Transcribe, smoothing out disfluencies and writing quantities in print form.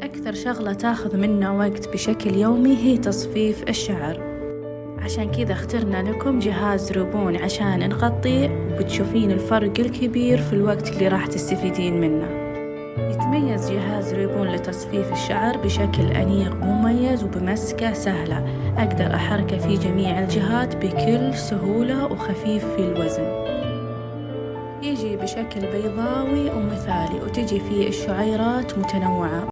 أكثر شغلة تاخذ منا وقت بشكل يومي هي تصفيف الشعر، عشان كذا اخترنا لكم جهاز ريبون عشان نغطيه، وبتشوفين الفرق الكبير في الوقت اللي راح تستفيدين منه. يتميز جهاز ريبون لتصفيف الشعر بشكل أنيق مميز وبمسكة سهلة، أقدر أحركه في جميع الجهات بكل سهولة وخفيف في الوزن. يجي بشكل بيضاوي ومثالي، وتجي فيه الشعيرات متنوعة.